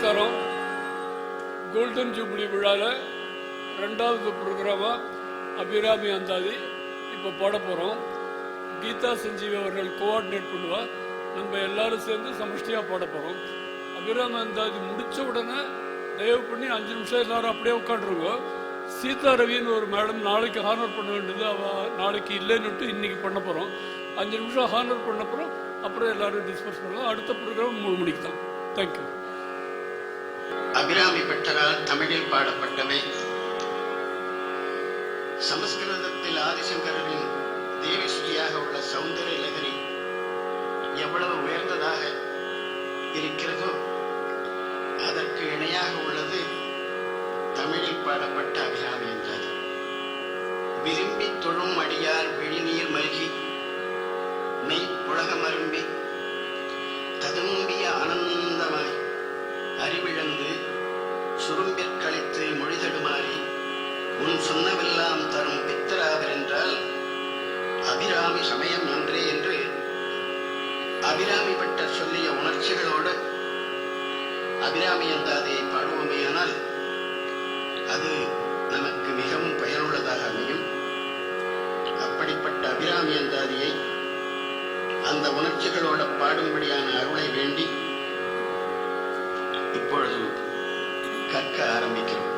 நமஸ்காரம். Golden jubilee விழாவில் 2வது ப்ரோக்ராமாக அபிராமி அந்தாதி இப்போ போட போகிறோம். கீதா சஞ்சீவி அவர்கள் கோஆர்டினேட் பண்ணுவா. நம்ம எல்லாரும் சேர்ந்து சமஷ்டியாக போட போகிறோம். அபிராமி அந்தாதி முடித்த உடனே தயவு பண்ணி 5 நிமிஷம் எல்லாரும் அப்படியே உட்காந்துருங்க. சீதா ரவின்னு ஒரு மேடம் நாளைக்கு ஹானர் பண்ண வேண்டியது, அவள் நாளைக்கு இல்லைன்னுட்டு இன்னைக்கு பண்ண போகிறோம். 5 நிமிஷம் ஹானர் பண்ண போகிறோம். அப்புறம் எல்லாரும் டிஸ்கஸ் பண்ணுவோம். அடுத்த ப்ரோக்ராம் 3 மணிக்கு தான். தேங்க்யூ. அபிராமி பட்டரால் தமிழில் பாடப்பட்டவை. சமஸ்கிருதத்தில் ஆதிசங்கரின் தேவி சுஜியாக உள்ள சௌந்தரிய லகரி எவ்வளவு உயர்ந்ததாக இருக்கிறதோ அதற்கு இணையாக உள்ளது தமிழில் பாடப்பட்ட அபிராமி என்றார். விரும்பி தொழும் அடியார் விழிநீர் மல்கி மெய் உலகம் அரும்பி ததும்பிய ஆனந்தமாய் அறிவிழந்து சுரும்பிற் கழித்து மொழிதடுமாறி உன் சொன்னவெல்லாம் தரும் பித்தராவர் என்றால் அபிராமி சமயம் நன்றே என்று அபிராமி பட்டர் சொல்லிய உணர்ச்சிகளோடு அபிராமி அந்தாதியை பாடுவோமேயானால் அது நமக்கு மிகவும் பயனுள்ளதாக அமையும். அப்படிப்பட்ட அபிராமி அந்தாதியை அந்த உணர்ச்சிகளோட பாடும்படியான அருளை வேண்டி இப்பொழுது கற்க ஆரம்பிக்கிறோம்.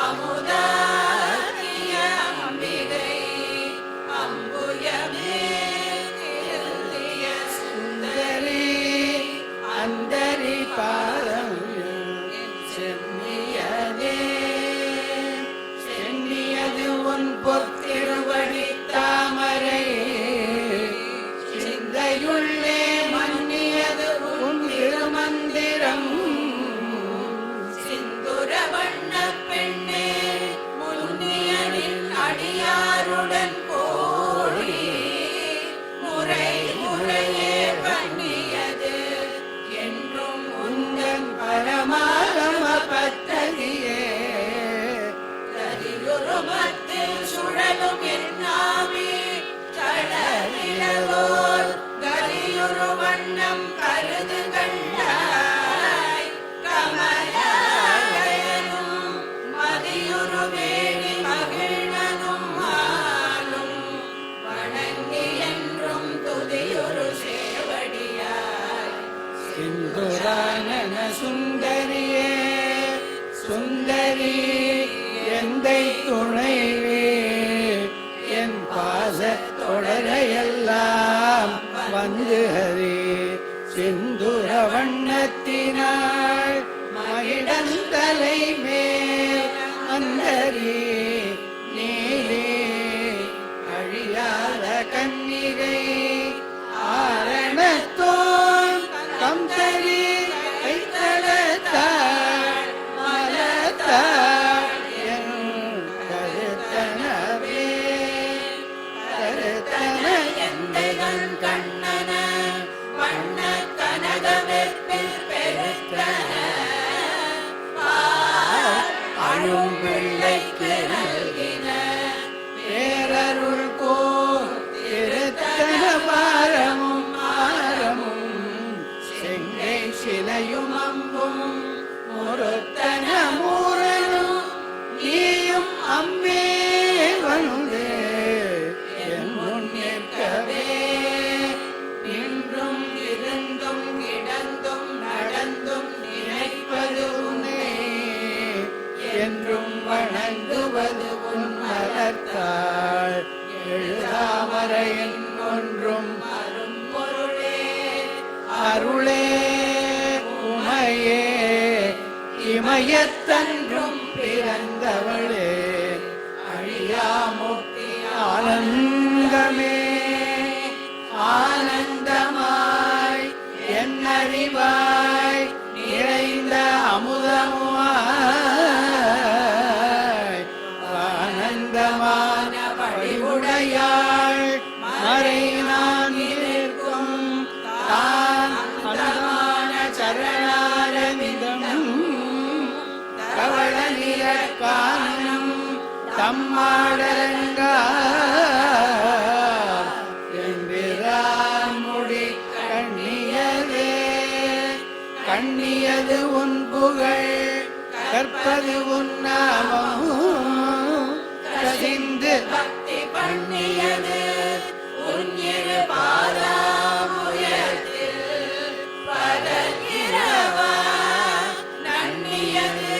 அமுதா பிறவோர் கலியுறு வண்ணம் கருது கண்டாய் கமலாலயனும் மதியுறு வேணி மகிழ்வனும் மாலும் வணங்கி என்றும் துதியுறு சேவடியாய் சிந்துரானன சுந்தரியே சுந்தரி எந்தை துணைவே என் பாசத்தொடரையெல்லாம் வந்து ஹரி சிந்துர வண்ணத்தினாள் மகிழந்தலை மேல் அந்தரி நீலே அழியாத கன்னிகை ஆரணத்தோன் கம்தரி கைத்தளத்தாள் மலத்தாள் என் கருத்தனவே கருத்தன எந்தகன் கண்ணன வண்ண கனக வெற்பில் பெருத்தன அழும் பிள்ளைக்கு நல்கின பேரருள் கோ திருத்தன பாரமும் ஆரமும் செங்கை சிலையும் அம்பும் முருத்தன மூரனும் நீயும் அம்பே வந்து என் முன் நிற்கவே நின்றும் இருந்தும் கிடந்தும் நடந்தும் நினைப்பது உன்னை என்றும் வணங்குவது உன் மலர்த்தாள் எழுதாமறையின் ஒன்றும் அரும் பொருளே அருளே உமையே இமயத்தன்றும் பிறந்தவளே அழியாமுக்தி ஆனந்தமே ஆனந்தமாய் என் அறிவாய் நிறைந்த அமுதமாய் ஆனந்தமான வடிவுடையாள் மறை நான் இருக்கும் தான் அந்தமான சரணாரவிதம் கவள நிலக்கானம் தம்மாடரங்கா முடி கண்ணியதே கண்ணியது உன் புகழ் கற்பது உன் நாமம் கசிந்து பக்தி பண்ணியது உன் இரு பாதாமுயத்தில் பகலிரவா நன்னியது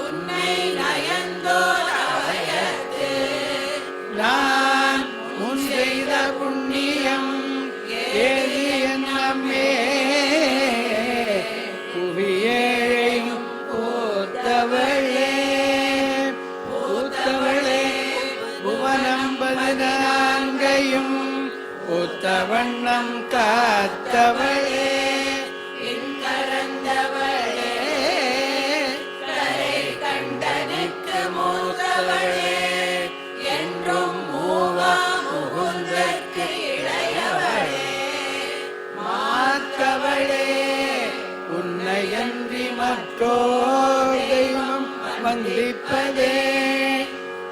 உன்னை நயந்தோர் அவயத்து நான் முன் செய்த புண்ணியம் ஏது என்னமே புவியேழையும் பூத்தவளே பூத்தவளே புவனம் 14 பூத்தவண்ணம் காத்தவளே இன்கரந்தவளே கரை கண்டனுக்கு மூத்தவளே என்றும் மூவா முகுந்தற்கு இளையவளே மாத்தவளே உன்னையன்றி மற்றோர் தெய்வம் வந்திப்பதே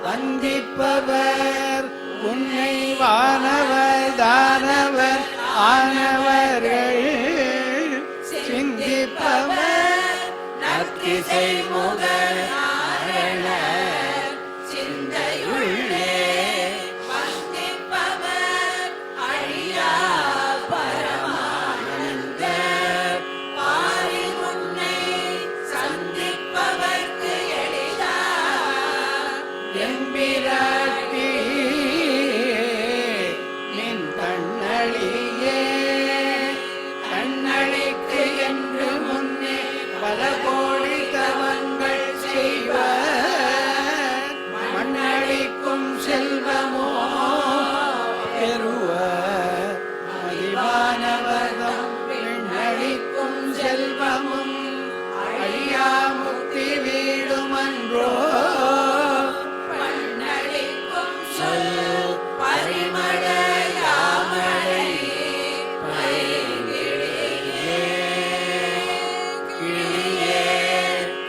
வந்திப்பவர் உன்னை வானவர் தானவர் ஆனவர்கள் சிந்திப்பவர் நற்கிசை முகர் ஆரண சிந்தையுள்ளே வந்திப்பவர் அழியா பரமானந்த பாரி உன்னை சந்திப்பவர்க்கு எளிதா எம்பிராட்டி நின் கண்ணழியே கண்ணழிக்கு என்று முன்னே பல கோடி தவங்கள் செய்வர் மண்ணழிக்கும் செல்வமோ பெறுவர் மதிவானவர்தம் பெண்ணழிக்கும் செல்வமும் அழியா முக்தி வீடுமன்றோ பண்ணளிக்கும் சொல் பரிமள யாமழை பைங்கிளியே கிளியே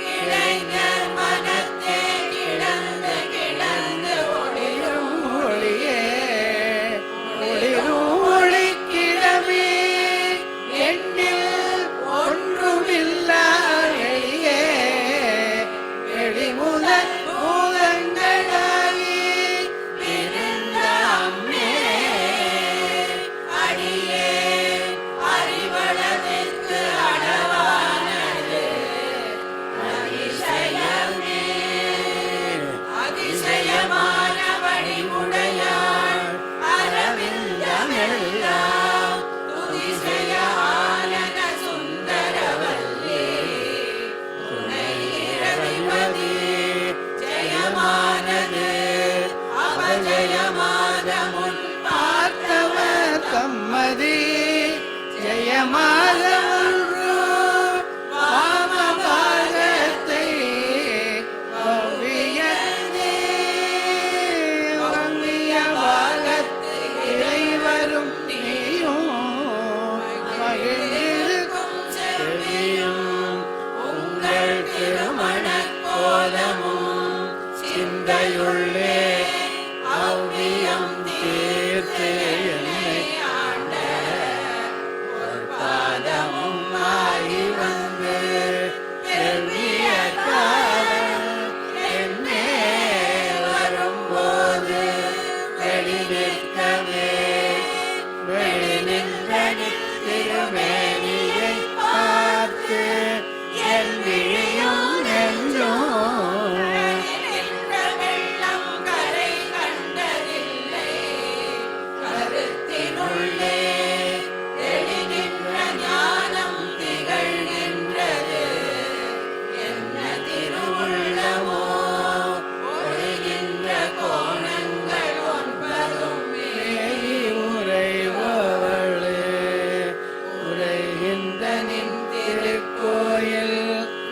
கிளைஞர் மனத்தே கிடந்து கிடந்து ஒளிரும் ஒளியே ஒளிரும் மாதமொன்று வாமபாகத்தை வவ்விய பாகத்தை இறைவரும் நீயும் மகிழ்ந்திருக்கும் செவியும் உங்கள் திருமண கோலமும் சிந்தையுள்ளே அவ்வியம் தீர்த்து என்னை ஆண்ட ஒரு பாதமும் ஆகி வந்து செவ்விய காலம் என்னே வரும்போது வெளி நிற்கவே வெளி நின்ற திருமேனியை பார்த்து என் விழியும் நெஞ்சும் வெள்ளம் கரை கண்டதில்லை கருத்தினுள்ளே தெளிகின்ற ஞானம் திகழ்கின்றது என்ன திருவுள்ளமோ ஒழுகின்ற கோணங்கள் ஒன்பதும் மேலி உரைபவளே உரைகின்ற நின் திருக்கோயில்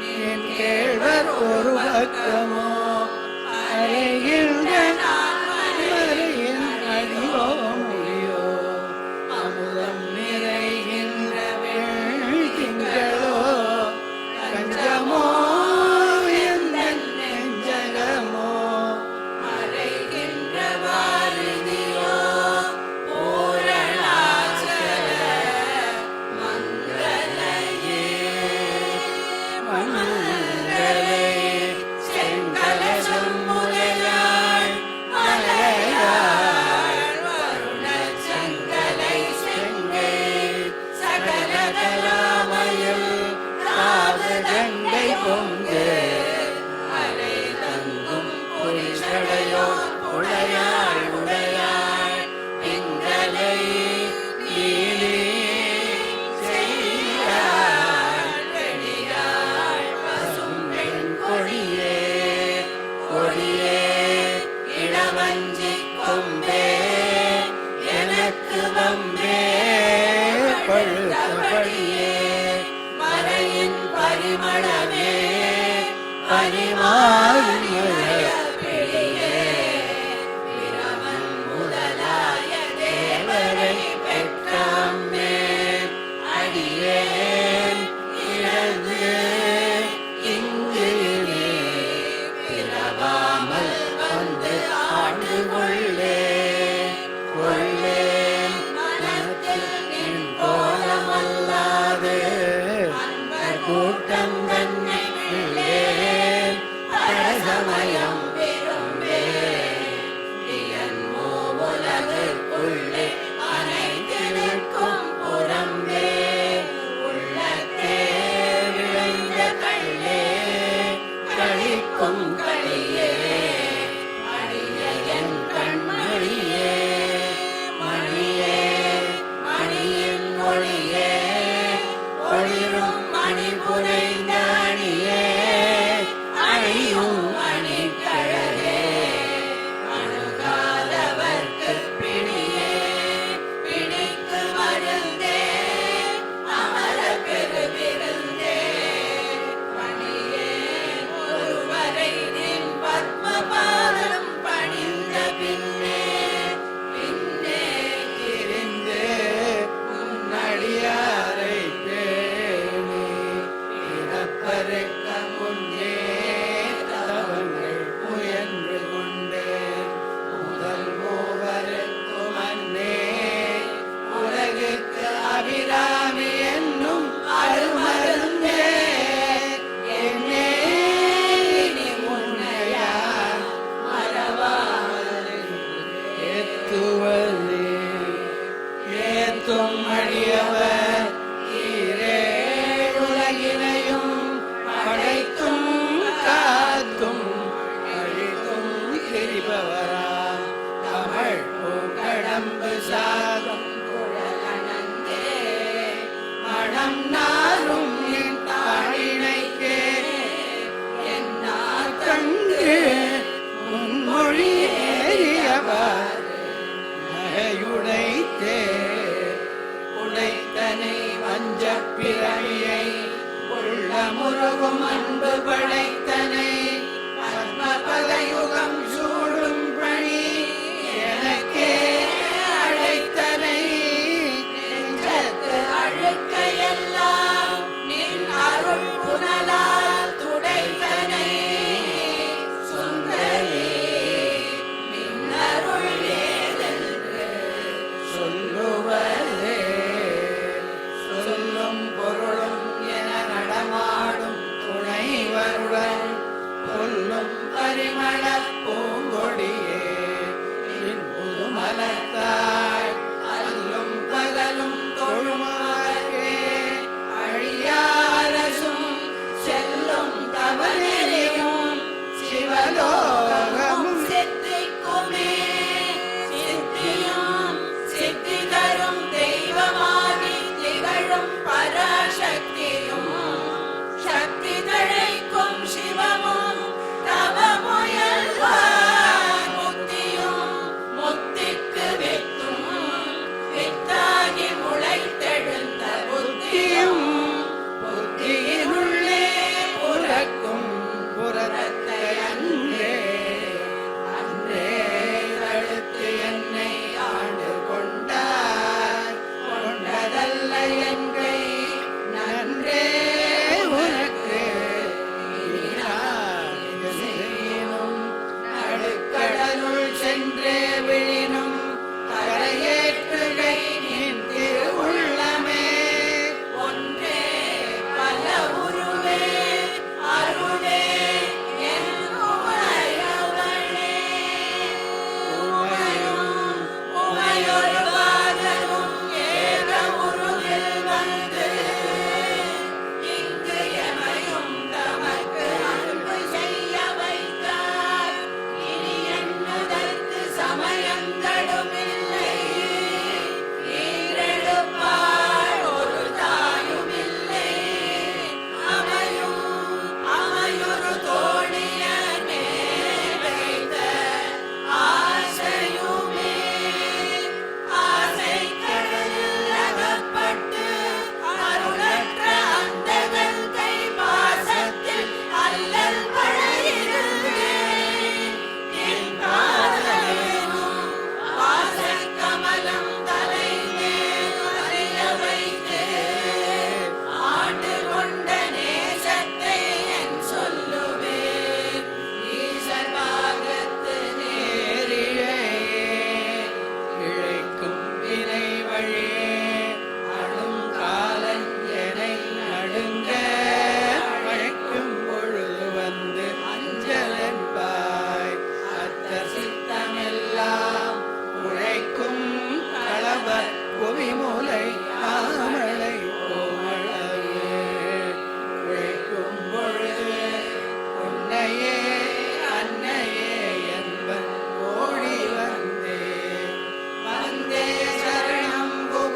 நின் கேழ்வர் ஒரு பக்கமோ அறைகின்ற மறையின் அடியோ முடியோ அமுதம் நிறைகின்ற திங்களோ கஞ்சமோ எந்த நெஞ்சகமோ மறைகின்ற வாரிதியோ பூரணாச்சல மங்களயே மங்களே செங்கலசம் முலையாள் மலையாள் வருணச் சங்கலை செங்கை சகல கலாமயில் காது கங்கை பொங்கு மலை தங்கும் புரிசடையோ உடையாள் உடையாள் பிங்களை நீலி செய்யாள் வெளியாள் பசும் பெண் கொடியே கொடியே இளவஞ்சி கொம்பே எனக்கு வம்பே பழுத்தபடியே மறையின் பரிமளமே பரிமாறிய பிடியே பிரமன் முதலாய தேவரை பெற்றாமே அடியேன் இழந்து இங்கு பிறவாமல் வந்து ஆண்டு கொள்ளே கொள்ளேன் மனத்தில் நின் கோலமல்லாது கூட்டம் தன்னை பிள்ளேன் பரசமயம் உலகிற்குள்ளே அனைத்திற்கும் புறம்பே உள்ளத்தே விளைந்த கள்ளே கழிக்கும் களியே அடிய என் கண்மணியே மணியே மணியின் ஒளியே ஒளிரும் மணி புனைந்த அணியே அணியும் அணிக்கழகே அணுகாதவர்க்கு பிடியே பிடிக்கு மருந்தே அமர பெருவிருந்தே பணியே ஒருவரை நின் பத்மபாதம் பணிந்த பின்னே பின்னே திரிந்து முன்னடியாரை பேணி பிறப்பருக்க முன்னே தவங்கள் முயன்று கொண்டேன் முதல் மூவருக்கும் அன்னே உலகுக்கு அபிராமி என்னும் அருமருந்தே என்னே இனி உன்னையார் மறவாமல் ஏத்துவதே ஏத்தும் அடியவர் ஈரே உலகினையும் படைத்தும் காத்தும் அழித்தும் திரிபவராம் தமிழ் பூங்கடம்பு சாதம் குழலனந்தே மனம் நாரும் நின் தாழினைக்கே என்னார் கண்டு முன்மொழி ஏறியவர் நகையுடைத்தே உருகும் அன்பு படைத்தனை பதயுகம் சூடும் பணி எனக்கே அழைத்தனை நெஞ்சத்து அழுக்கையெல்லாம் நின் அருள் புனலால் துடைத்தனை சுந்தரி நின் அருள் ஏதென்று சொல்லுவதே சொல்லும் பொருளும் என நடமாடும் துணைவருடன் சொல்லும் பரிமள பூங்கொடியே நின் புதுமலத்தாய் அல்லும் பகலும் தொழுமாறே அழியாரசும் செல்லும் தவநெறியும் சிவலோகமும் சித்திக்குமே சித்தியும் சித்தி தரும் தெய்வமாகி திகழும் பராசக்தியும் சக்தி தழைக்கும் சிவமும் தவமுயல்வார் முத்தியும் முத்திக்கு வித்தும் வித்தாகி முளைத்தெழுந்த புத்தியும் புத்தியினுள்ளே புறக்கும் புறத்தை அன்றே அன்றே தடுத்து என்னை ஆண்டு கொண்டார் கொண்டதல்ல என் கை நன்றே உனக்கு செய்யணும் நடுக்கடலுள் சென்றே விழினும் கரையேற்றுகை நின் திருவுள்ளமே ஒன்றே பல உருவே அருளே என் உமையவளே உமையும் உமையொரு பாகனும் ஏக உருவில் வந்து இங்கு எமையும் தமக்கு அன்பு செய்ய வைத்தார் இனி என்னதற்கு சமயங்களுமில்லை ஈரெழுப்பாள் ஒரு தாயுமில்லை அமையும் அமையொரு தோழியனே வைத்த ஆசையுமே ஆசை கடலில் அகப்பட்டு அருளற்ற அந்தகன் கை பாசத்தில் அல்லல் பட இருந்தேன் என் காதலேனும் வாசக்கமலம் தலை மேல் அறிய வைத்து ஆண்டு கொண்ட நேசத்தை என் சொல்லுவேன் ஈசன் பாகத்து நேரிழையே இழைக்கும் வினை வழியே அடும் காலன் எனை நடுங்க அழைக்கும் பொழுது வந்து அஞ்சலன்பாய் அத்த சித்தமெல்லாம் உழைக்கும் களவ புவிமுலை ஆமலை கோமளவே உழைக்கும் பொழுது உன்னையே அன்னையே என்பன் ஓடி வந்தே வந்தே சரணம் புக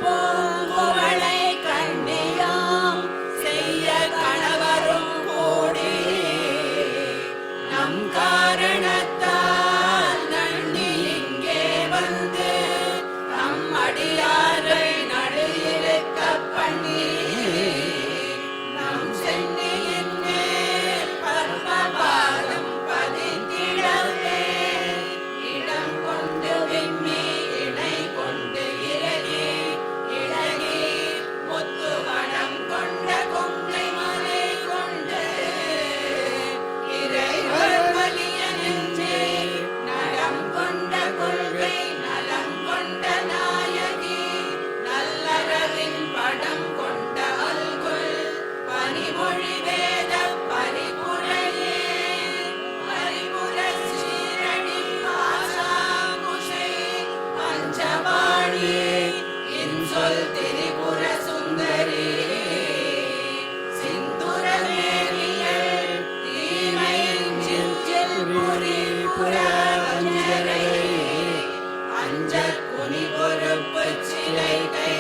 பூங்குவளை கண்ணியாம் செய்ய கணவரும் கூடி நம் காரணத்தால் நன்னி இங்கே வந்து நம் அடியாரை நடுயிருக்க பண்ணி நம் சென்னியின் மேல் பத்மபாதம் பதித்திடவே இடம் கொண்டு விம்மி இணை கொண்டு இறகி இழகி முத்து மனம் கொண்ட கொங்கை மலை கொண்டு இறைவர் வலிய நெஞ்சே நடம் கொண்ட கொள்கை நலம் கொண்ட நாயகி நல்லறவின் படம் கொண்ட அல்குல் பனிமொழி வேத பரிபுரையே பரிபுர சீரணி பாசாங்குஷை பஞ்சவாணி இன்சொல் திரிபுர சுந்தரி சிந்துரமேவியல் தீமையின் புரி புறவஞ்சரை அஞ்ச குனி பொறுப்பு சிலை கை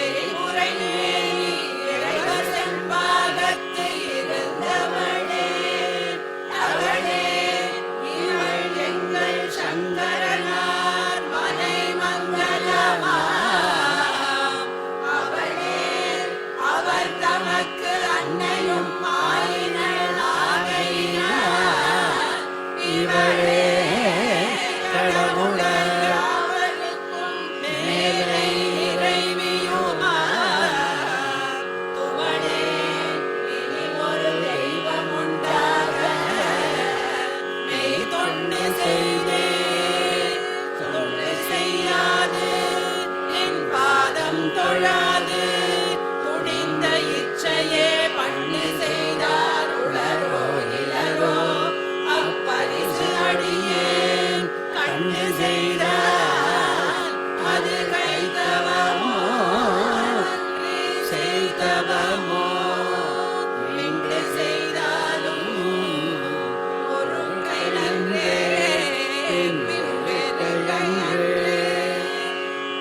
எரிமுறை மேனி இறைவர் செம்பாகத்து இருந்தவளே அவளே இவள் எங்கள் சங்கரனார் மனை மங்களமா அவளே அவர் தமக்கு அன்னையும் ஆயினள் ஆகையினார் இவளே கடவுளர் அவளுக்கும் மேலை இறைவியுமார் துவளே இனி ஒரு தெய்வம் உண்டாக மெய் தொண்டு செய்தே தொண்டு செய்யாது என் பாதம் தொழாது துணிந்த இச்சையே பண்ணு செய்தார் உளரோ இளரோ அப்பரிசு அடியேன் கண்டு செய்தார் அது கைத்தவமோ நன்றி செய்தவமோ இன்று செய்தாலும் ஒரு கை நன்றே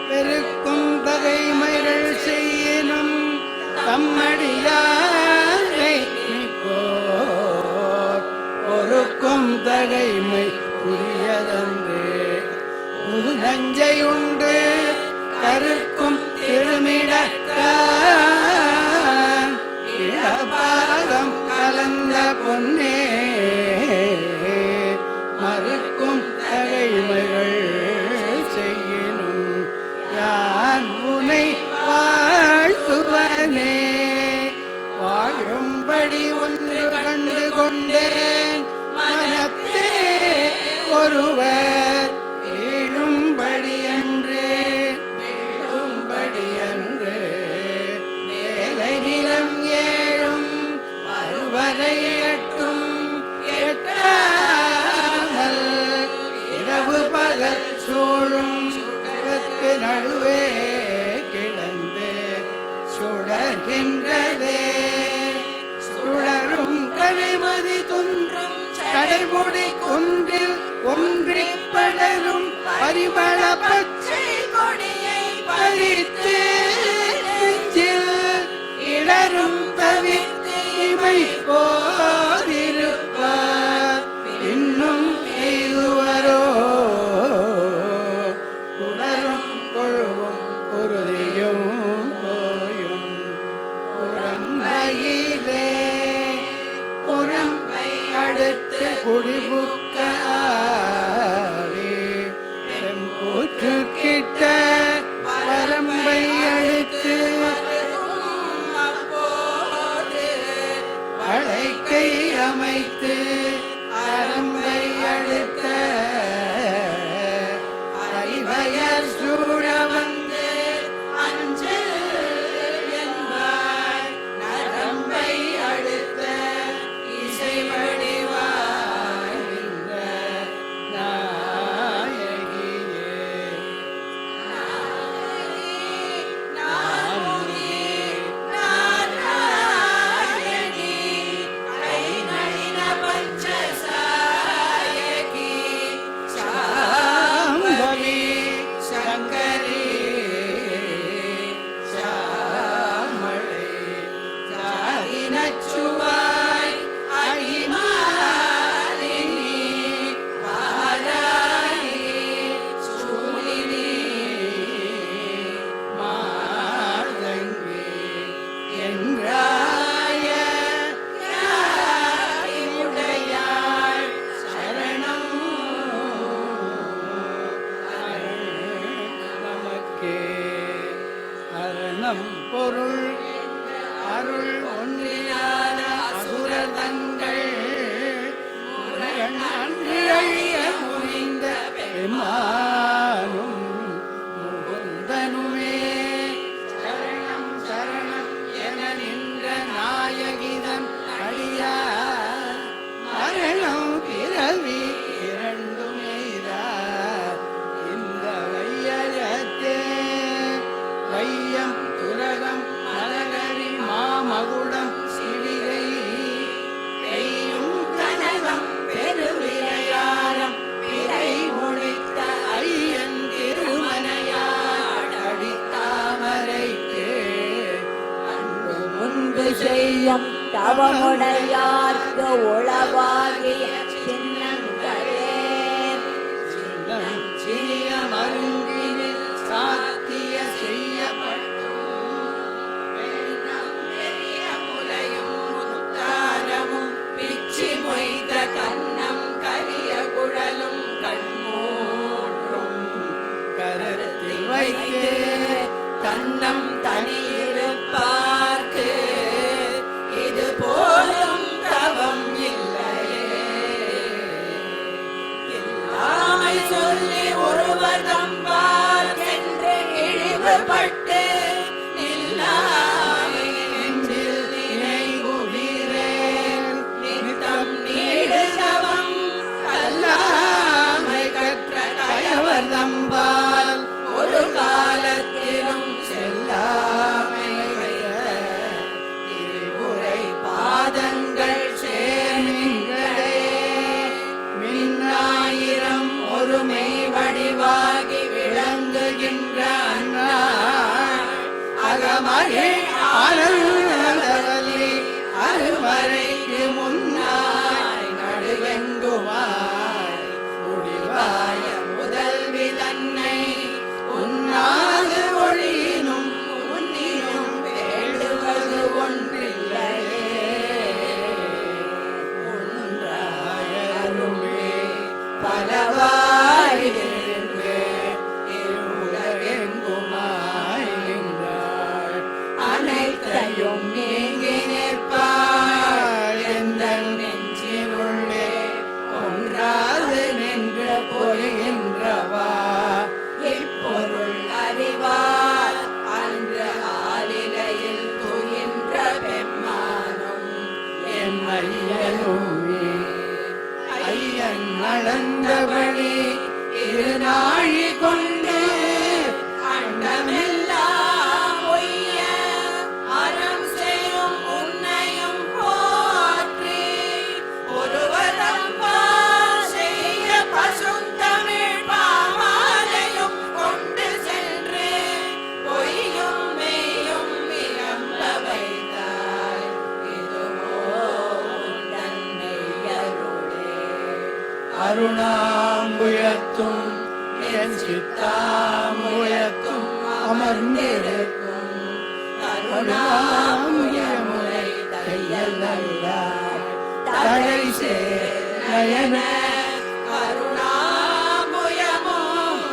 பெருக்கும் பகைமைகள் செய்யினும் தம்மடியாரை பொறுக்கும் தகைமை புரியதன்றே புது நஞ்சை உண்டு கருக்கும் திருமிடத்தான் இடபாகம் கலந்த பொன்னே மறுக்கும் தகைமைகள் செய்யினும் யான் உனை வாழ்த்துவனே வாழும்படி ஒன்று கண்டு கொண்டேன் மனத்தே ஒருவர் வீழும்படி அன்றே வீழும்படி அன்று வேலை நிலம் ஏழும் வருவரை எட்டும் எட்டாமல் இரவு பகல் சூழும் சுடருக்கு நடுவே கிடந்து சுடர்கின்றதே சுடரும் கரைமதி துன்றும் கடைமுடி குன்றில் ஒன்றி படரும் பரிமள பச்சை கொடியை பறித்து நெஞ்சில் இடரும் தவிர்த்து இமை போதிருப்பார் இன்னும் எய்துவரோ உணரும் கொழுவும் குருதியும் போயும் புறம்பையிலே புறம்பை அடுத்து குடிபுக்க கூற்று கிட்ட வரம்பை அழுத்து அப்போது வளைக்கை அமைத்து அரம்பை அடுத்த அறிவயர் சூழ வந்து அஞ்சல் என்பாய் நரம்பை அடுத்த இசை வடிவாய் நின்ற நாயகியே நாமுனி நாராயணி கை நளின பஞ்ச அருட்பெருஞ்சோதிக்கே அரணம் பொருள் அருள் ஒன்றியான அசுரர் தங்கள் அன்று அழிய முறிந்த பெருமானும் முகுந்தனுமே சரணம் சரணம் என நின்ற நாயகிதன் அடியார் மரணம் பிறவி இரண்டுமேதார் இந்த வையகத்தே வையம் துரகம் மலகரி மாமகுடம் சிவிகை பெய்யும் கனகம் பெருவிளையாரம் பிறை முடித்த ஐயன் திருமனையார் அடித்தாமரைக்கு அன்பு முன்பு செய்யும் தவமுடையார்க்கு உளவாகிய சின்னங்களே சிறிய மருங்கினில் சாத்திய முத்தாரமும் பிச்சி மொய்த கண்ணம் கரிய குழலும் கண்மூற்றும் கரத்தில் வைத்து கண்ணம் தனியிருப்பார்க்கு இது போலும் தவம் இல்லையே இல்லாமை சொல்லி ஒருவர் தம்பால் என்று இழிவுபட்டு நில்லாமை நெஞ்சில் நினைவுகிறேன் நித்தம் நீடுதவம் கல்லாமை கற்ற கயவர் தம்பால் ஒரு காலத்திலும் செல்லாமை திருவுரை பாதங்கள் சேர்மின்களே மின்னாயிரம் ஒருமை வடிவாகி விளங்குகின்ற அண்ணாள் அகமகிழ் ஆனந்தவல்லி அருமறைக்கு முன்னாய் நடுவெங்குமாய் முடிவாய முதல்வி தன்னை உன்னாது ஒழியினும் உன்னினும் வேண்டுவது ஒன்றில்லையே ஒன்றாய அருளே பலவாயிருந்து இருமுகெங்குமாய் நின்றாள் அனைத்தையும் நீங்கி நிற்பாள் எந்தன் நெஞ்சினுள்ளே ஒன்றாது நின்று பொழிகின்றவா இப்பொருள் அறிவார் அன்று ஆலிலையில் துயின்ற பெம்மானும் என் ஐயனுமே ஐயன் நடந்தபடி இருநாழி கொண்டு அண்டமெல்லாம் ஒய்ய அறம் செய்யும் உன்னையும் போற்றி ஒருவரம் செய்ய பசுந்தமிழ் பாமாலையும் கொண்டு சென்று பொய்யும் மெய்யும் விளம்ப வைத்தாய் இதுவோ உந்தன் மெய்யருளே அருணாம்புயத்தும் என் சித்தாம்புயத்தும் அமர்ந்திருக்கும் கருணாமுயமுறை தையல் நல்லார் தலை சேயன கருணாமுயமும்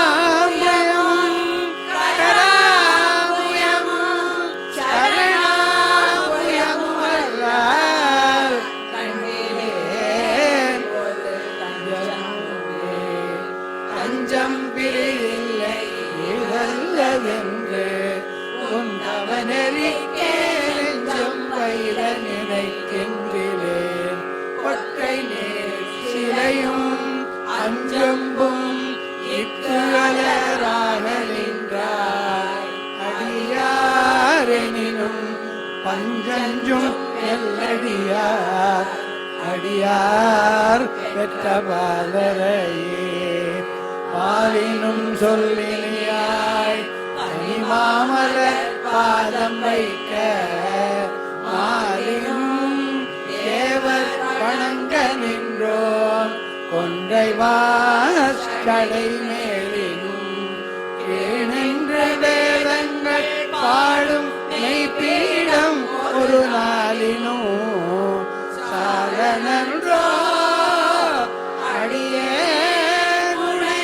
கரணாம்புயம் கராம்புயமும் சரணாம்புயமும் அல்லால் கண்டேன் ஒரு தஞ்சம் பிரியில்லை இதல்லவென்று உந்தவனெறிக்கே நெஞ்சம் வைர நினைக்கின்றேன் ஒற்றை நேர் சிலையும் அஞ்சம்பும் இட்டு அலராக நின்றாய் அடியாரெனினும் பஞ்சஞ்சும் எல்லடியார் அடியார் பெற்ற பாலரையே பாலினும் சொல்லியாய் பனிமாமலர் பாதம் வைக்க மாலினும் தேவர் வணங்க நின்றோம் கொன்றை வாசடை மேலினும் கேணின்ற வேதங்கள் பாடும் மெய்ப்பீடம் ஒரு நாளினும் சாரணன்றோ அடியே முனை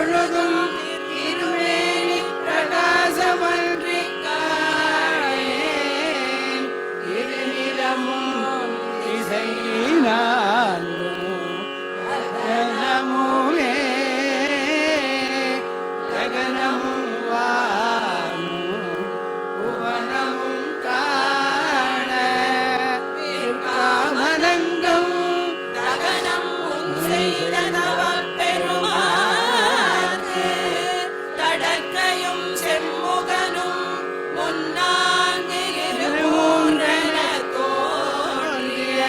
பொழுதும் திருமேனி பிரகாசமன்றி காணேன். இருநிலமும் இசையினாலும் ககனமுமே ககனமும் வானும் புவனமும் காண காமனங்கம் தகனம் உன் செய்த தவப் பெருமாற்கு தடக்கையும் செம்முகனும் முன்னாங்கு இருமூன்றென தோன்றிய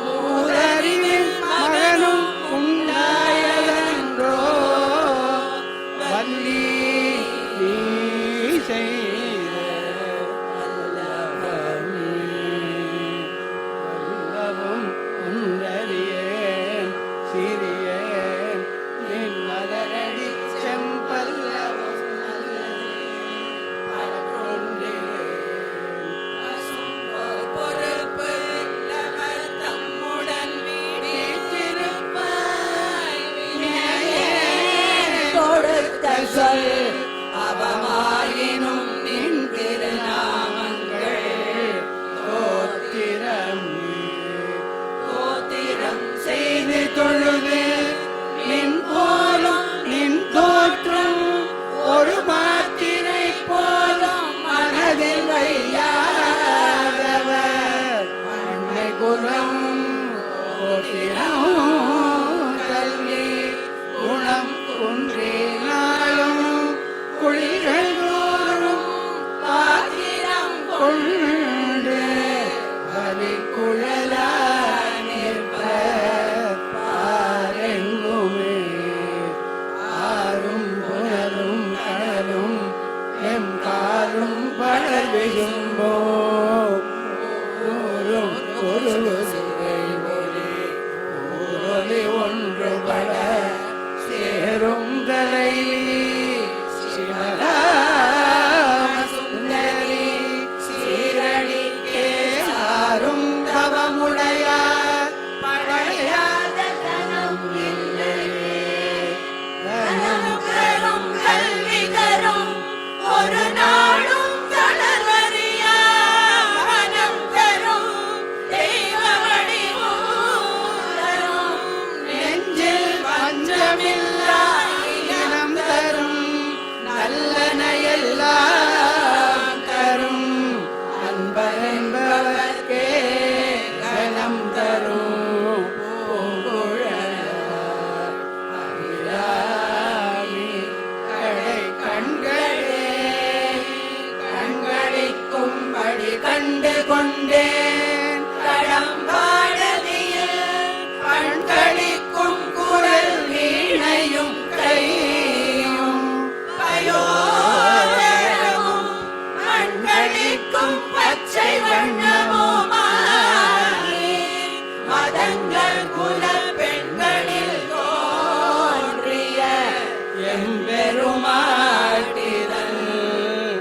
ஊரறிவின் மகனும் உண்டாயதன்றோ வள்ளி நீ செய்த வல்லவமே. வல்லவும் உன்னறியேன் சிறியேன் நின் மலரடி செம்பல்லவும் பொறுப்பு இல்லவர் தம்முடன் வீட்டிருப்பாய் வினையே கொடுத்த சொல் அவமாயினும் நின் திருநாமங்கள் தோத்திரம் செய்து தொழுது நின் போலும் நின் தோற்றும் ஒரு மாத்திரை போலும் மனதில் வையாதவர் அன்னை குலம் போற்றினோம் கல்வி குணம் குன்றினாலும் குழிகள் தோறும் பாத்திரம் கொண்டு பலி குழலாய் நிற்ப பாரெங்குமே. ஆறும் புனலும் கடலும் எம் காலும் படர் விசும்போ ஊரும் ஒரு சுவை ஒளி ஊரொலி ஒன்று பட சேரும் தலைவி சிவராம சுந்தரி சீரடிக்கே சாரும் தவமுடையார் படையாத தனம் இல்லையே. தனம் தரும் கல்வி தரும் ஒரு நாளும் தளர்வறியா மனம் தரும் தெய்வ வடிவம் நெஞ்சில் பஞ்சமில்லா இனம் தரும் நல்லனையெல்லாம் தரும் அன்பரென்பவர்க்கே கனம் தரும் பூங்குழலார் அபிராமி கடை கண்களே கண்களிக்கும்படி கண்டு கொண்டேன் கடம்பாடதியில் கண்களிக்கும் குரல் வீணையும் கையும் பயோதரமும் மண்களிக்கும் பச்சை வண்ணமுமாகி மதங்கள் குல பெண்களில் தோன்றிய எம்பெருமாட்டிதன்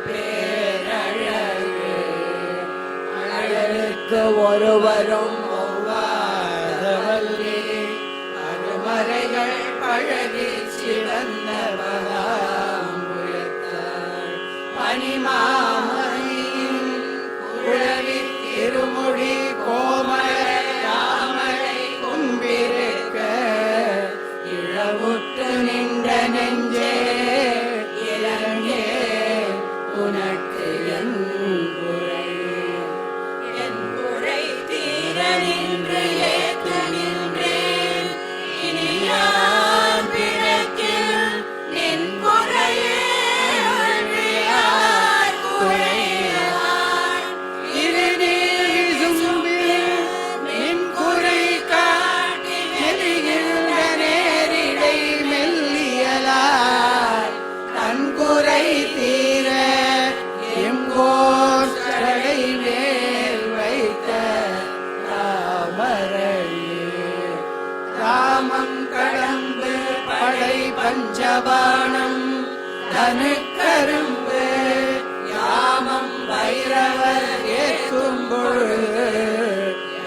பேரழகு அழகுக்கு ஒருவரும் ஒவ்வாதவல்லி அருமறைகள் பழகி சிவந்த பதாம்புயத்தாள் பனிமாமணியின் குழவி திருமொழி கோமல தாமரை கும்பிருக்க இழவுற்று நின்ற நெஞ்சே இளங்கே உனக்கு என் குறை என் குறை தீர நின்று ஏற்று நின்றேன் இனி யான் பிறக்கில் நின் குறையே அழியார் குறையார் இருநீர் விசும்பில் நின் குறை காட்டி மெலிகின்ற நேரிடை மெல்லியலாய் தன் குறை தீர எங்கோர் சடை மேல் வைத்த தாமரையே ராமம் கடம்பு படை பஞ்சபாணம் தனுக்கரும்பு யாமம் பைரவர் ஏற்றும் பொழுது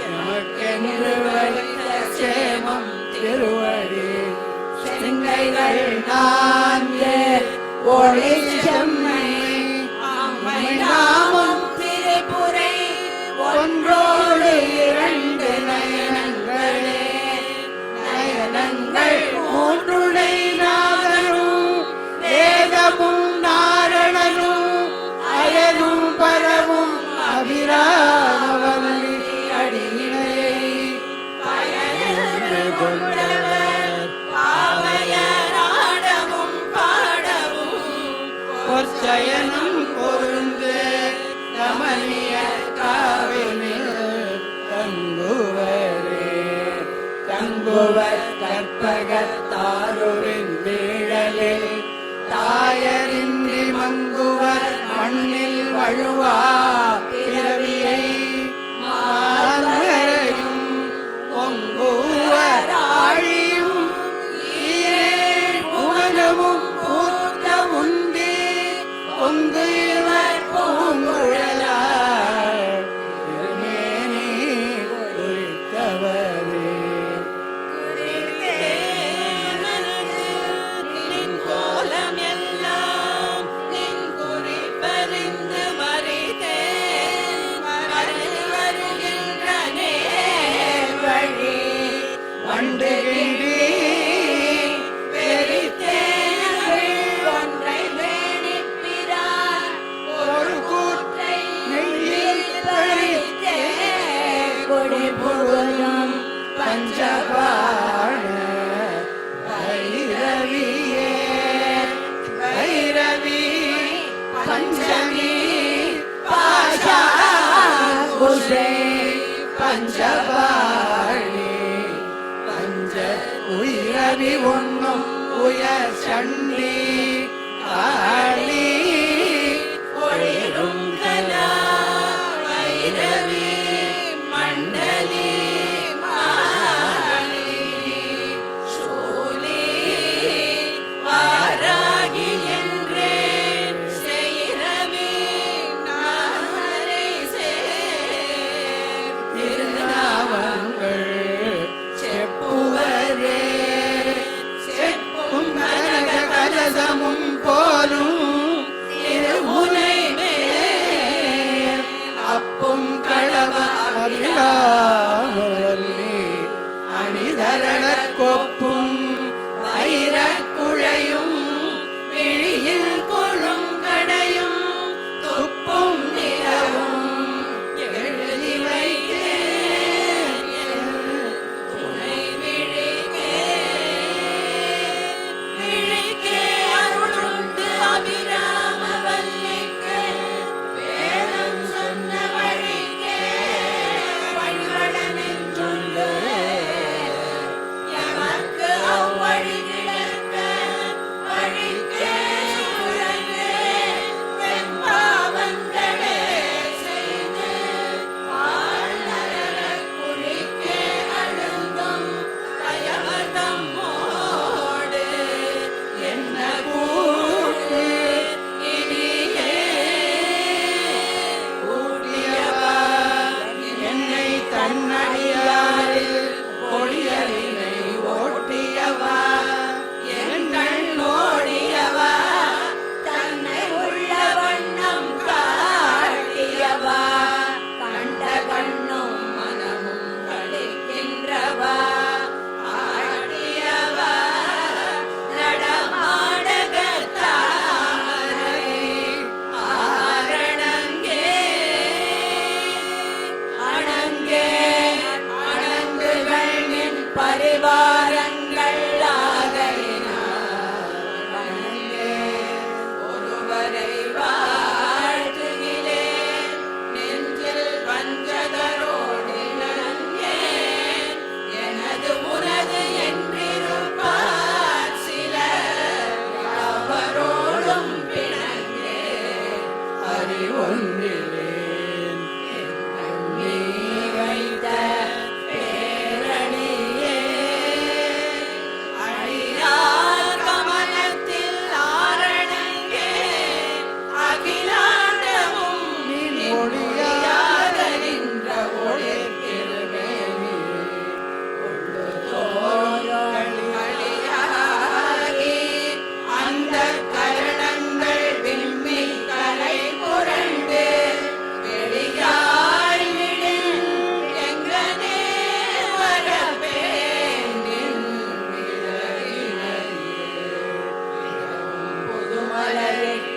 எமக்கென்று வைத்த சேமம் திருவடி செங்கை திரைகள் நான்கு ஒளி செம்மை அம்மை நாமம் திரிபுரை ஒன்றோடு இரண்டு நயனங்களே நயனங்கள் மூன்றுடை நாதனும் வேதமும் நாரணனும் அயனும் பரவும் அபிராமவல்லி அடியினையை பயனின்று கொண்டவர் பாவையராடவும் பாடவும் பொற்சயனம் பொருந்து கமனிய காவினில் தங்குவரே தங்குவர் கற்பகத்தாருவின் நீழலில் தாயரின்றி மங்குவர் மண்ணில் வழுவா பிறவியை மால்வரையும் பொங்குவர் ஆழியும் ஈரேழ் புவனமும் பூத்த உண்டி பொங்கு இவர் பூங்குழலார் திருமேனி குறித்தவரே நின் கோலம் எல்லாம் நின் குறிப்பறிந்து மறித்தேன் மறைந்து வருகின்ற நேர் வழி வண்டு கிண்டி வெறித்தேன் ஒன்றை வேணிப்பிரான் ஒரு கூற்றை நெய்யில் பறித்தே கொடி புகழும் பஞ்சபாண பைரவியே பைரவி பஞ்சமி பாஷாகுஷே பஞ்சபாணி பஞ்ச உயிரவி ஒன்னும் உயர் சண்டி காளி ஒளிரும் கலா வைரவி மண்டலி மாலி சூலி வாராகி என்றே செய்ரவி நாமரை சேர் திருநாமங்கள் செப்புவரே செப்பும் கனக கலசமும் போலும் திருமுனை மேல் அப்பும் களவ அபிராமவல்லி அணிதரணக் கொப்பும் வைரக்குழையும் விழியில் கொழுங்கடையும் துப்பும் நிலவும் எழுதி வைத்தேன் துணை விழிக்கே விழிக்கே அருளுண்டு அபிராமவல்லிக்கு வேதம் சொன்ன வழிக்கே வழிபட நின்றுண்டு யமன்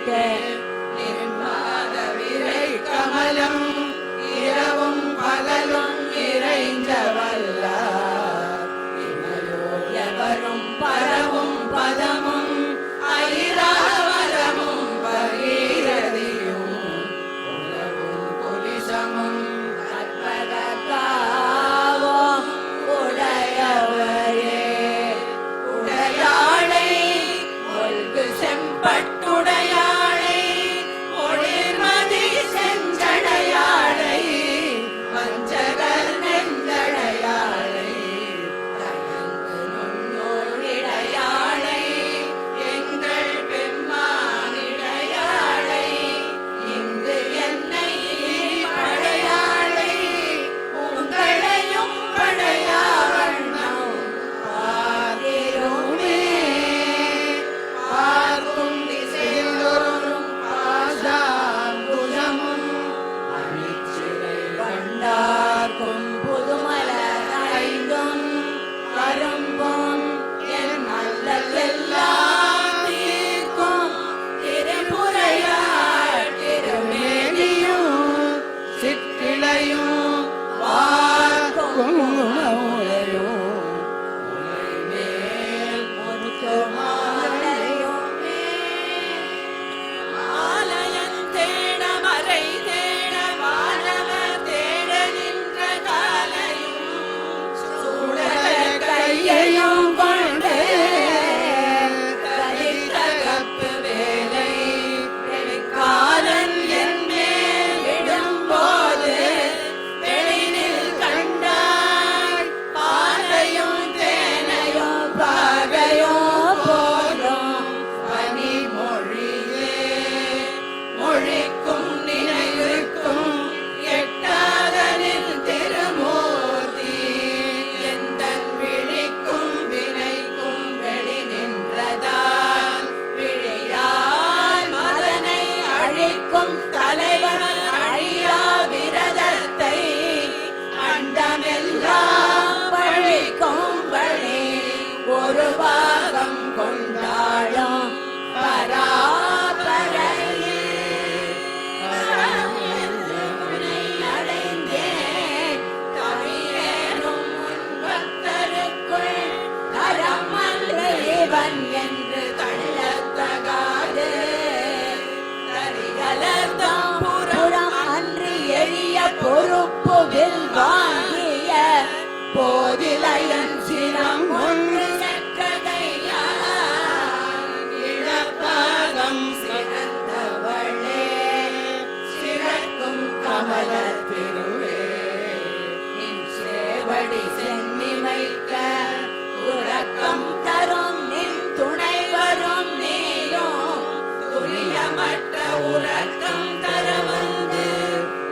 நின்மாத விரை கமலம் இரவும் பகலும் இறைஞ்ச வல்லார் இமையோர் எவரும் பரவும் பதமும் ஐராவரமும் பகீரதியும் உலகும் குலிசமும் கற்பகத்தாவும் உடையவரே உடையாளை ஒல்கு செம்பட்டுடையாளை ஒளிர்மதி செஞ்சடையாளை வஞ்சகர் நெஞ்சடையாளை தயங்கு நுண்ணோழிடையாளை எங்கள் பெம்மானிடையாளை இங்கு என்னை படையாளை உங்களையும் படையாவண்ணம் பாதிருமே பார்க்கும் திசையொரும் பாசாங்குஷமும் அணிச்சிறை கண்டார்க்கும் புதுமலர் ஐந்தும் கரும்பும் என் நல்லதெல்லாம் தீர்க்கும் திரிபுரையாள் திருமேனியும் சிற்றிளையும் வார்க்கும் உலையும் உலை மேல் முத்துமாலையும் மாலையன் தேட மறை தேட வானவர் தேட நின்ற காலையும் சூடர கையையும் கொண்டு கலித்த கப்பு வேலை காலன் என் மேல் விடும்போது வெளியில் கண்டாய் பாலையும் தேனையும் பாகையும் போலும் பனிமொழியே மொழிக்கும் நினைவுக்கும் எட்டாதனில் திருமூர்த்தி எந்தன் விழிக்கும் வினைக்கும் வெளி நின்றதால் விழியால் மதனை அழிக்கும் தலைவன் அழியா விரதத்தை அண்டமெல்லாம் பழிக்கும் வழி ஒரு பாகம் கொண்டாடும் பராபரையே உன்னை அடைந்தேன் கவியேனும் உன் பக்தருக்குள் தரமல்ல இவன் என்று தள்ளத்தகாது தரிகலர்தம் புறம் அன்று எளிய பொறுப்புவில் வாங்கிய போதிலையன் சினம் ஒன்று இழப்பாகம் சிறந்தவளே சிறக்கும் கமல திருவே நின் சேவடி சென்னிமைக்க உறக்கம் தரும் நின் துணை வரும் நீயும் துரியமற்ற உறக்கம் தர வந்து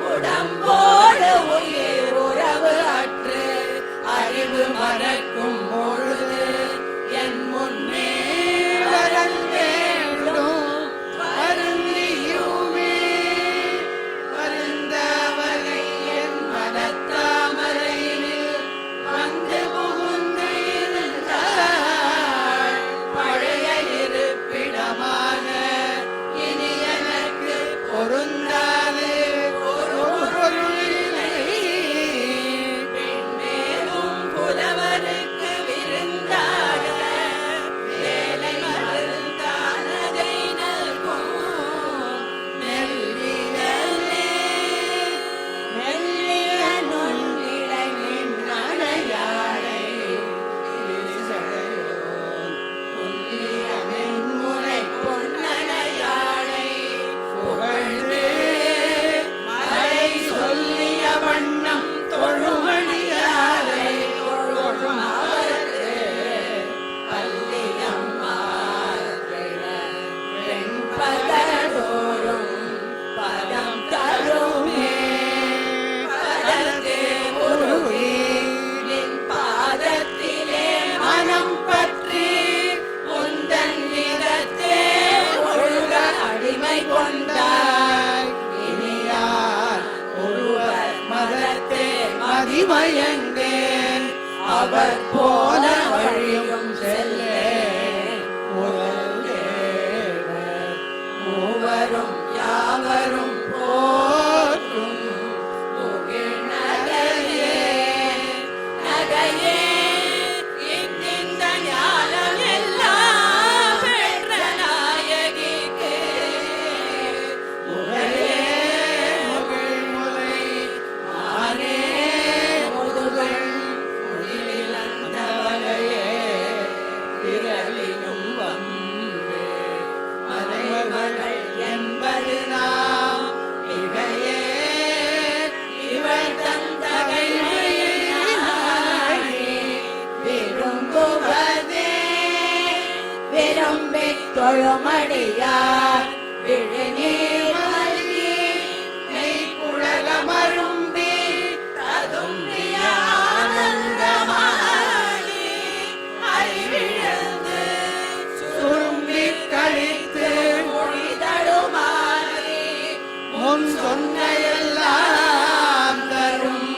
உடம்போடு உயிர் உறவு அற்று அறிவு மறக்கும் பொழுது என் முன்னே வரல் வேண்டும் வருந்தியுமே வருந்த வகை என் மனத்தாமரையில் வந்து புகுந்து இருந்தாள் பழைய இருப்பிடமாக இனி எனக்கு பொருந்தாது ஒரு பொருள் இல்லை பின்னேறும் புலவருக்கு விருந்தாக வேலை மருந்தானதை நல்கும் மெல்லியலே மெல்லிய நுண்ணிடை நனையாளை இசையோன் புல்லிய மென்முனை பொன்னணையாளை புகழ்ந்து மறை சொல்லிய வண்ணம் தொழுமணியாளை தொழும் அவருக்கு வெண்பகடோறும் பதம் தருமே பதத்தே உருகி நின் பாதத்திலே மனம் பற்றி உந்தன் நிறத்தே ஒழுக அடிமை கொண்டாய் இனியார் ஒருவர் மதத்தே மதிமயங்கேன் அவர் போன வழியும் செல்லே மூவர் விரும்பித் தொழுமடியார் விழிநீர் மல்கி மெய்ப்புலகமரும்பி ததும்பிய ஆனந்தமாடி அறிவிழந்து சுரும்பிக் கழித்து மொழி தடுமாறி முன் சொன்ன எல்லாம் தரும்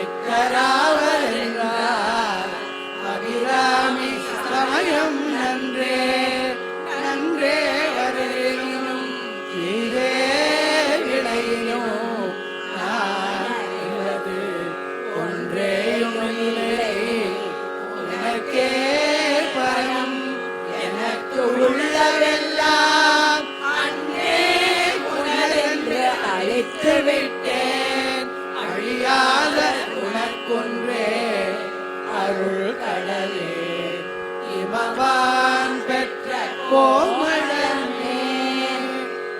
எக்கராவர் என்றார். அபிராமி சமயம் நன்றே நன்றே வருகினும் இதே விளையினும் நான் இவது ஒன்றேயும் இல்லை. உனக்கே பரம் எனக்கு உள்ளவெல்லாம் அன்றே உனதென்று அழைத்து விட்டேன். அழியாத உனக்கொன்றே அருள் கடலே இமவான் பெற்ற கோமளமே.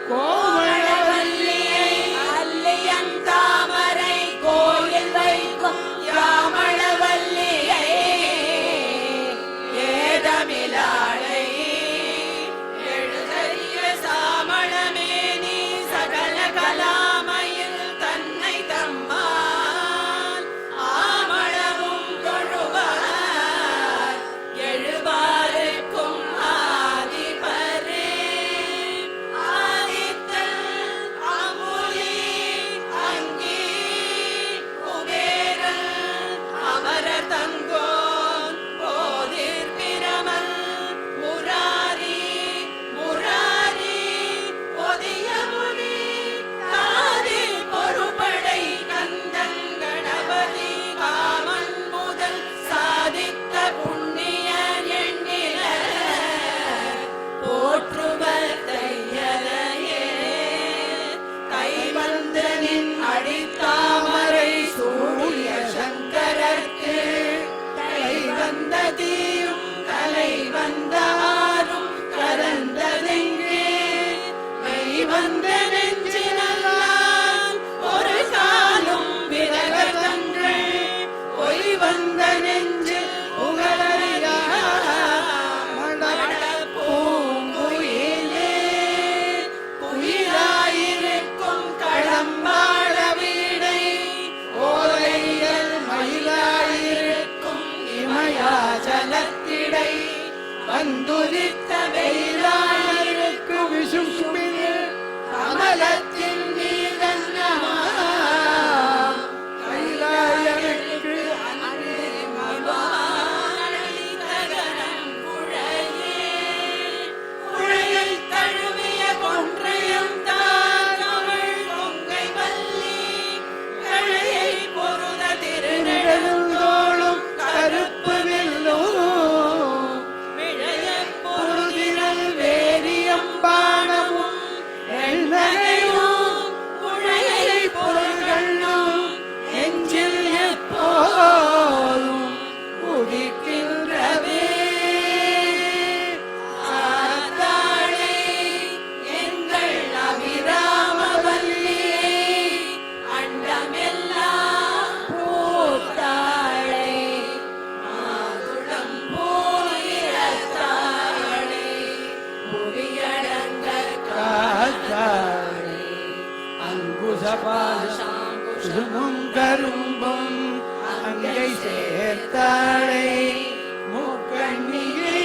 கோமளவல்லியை அல்லியன் தாமரை கோயில் வைக்கும் யாமளவல்லியை ஏதமிலாளை எழுதறிய சாமளமே நீ சகல கலாமையில் தன்னை தம்மான் ஆமளவும் தொழுவார் எழுவாருக்கும் ஆதிபரே. ஆதித்தன் அமுலி அங்கி குபேரன் அமர தங்கோன் போதிர் பிரமல் முராரி முராரி பொதியமுனி காதி பொறுபடை கந்தன் கணபதி காமன் முதல் சாதித்த புண்ணியர் எண்ணில போற்றுவர் தையலையே. கைவந்தனின் அடித்தாமரை சூழிய சங்கரர்க்கு தலை வந்த தீயும் தலை வந்தாரும் கலந்ததெங்கே மெய் வந்த நெஞ்சினால் ஒரு காலும் விலகதங்கள் பொய் வந்த நெஞ்சில் புகழறியா மணப்பூங்குயிலே. குயிலாயிருக்கும் களம்பாழ வீடை ஓலையல் மயிலாயிருக்கும் இமயாச்சலத்திடை வந்துதித்த வெயிலாயிருக்கு விசும்பில் கமலத்தின் மீதன்னமா கைலாயனுக்கு அன்றே மவானை தகனம் குழையே. குழையை தழுவிய கொன்றையம் தான் அவள் கொங்கை வல்லி கழையை பொருத திருநெடும் நெடுந்தோளும் கருப்பு வில்லும் விழையப் பொருதினல் வேரியம்பானமும் எண்ணகையும் குழையை பொருள்களும் நெஞ்சில் எப்போதும் உதிக்கின்றவே. ஆத்தாளை எங்கள் அபிராமவல்லியை அண்டமெல்லாம் பூத்தாளை மாதுளம் பூயிரத்தாளை புவியடங்க காத்தாளே அங்குசபாசமும் கரும்பும் அங்கை சேர்த்தாளை முக்கண்ணியை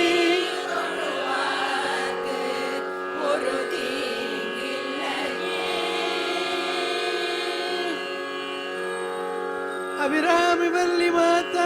தொழுவார்க்கு ஒரு தீங்கில்லையே. அபிராமி வள்ளி மாதா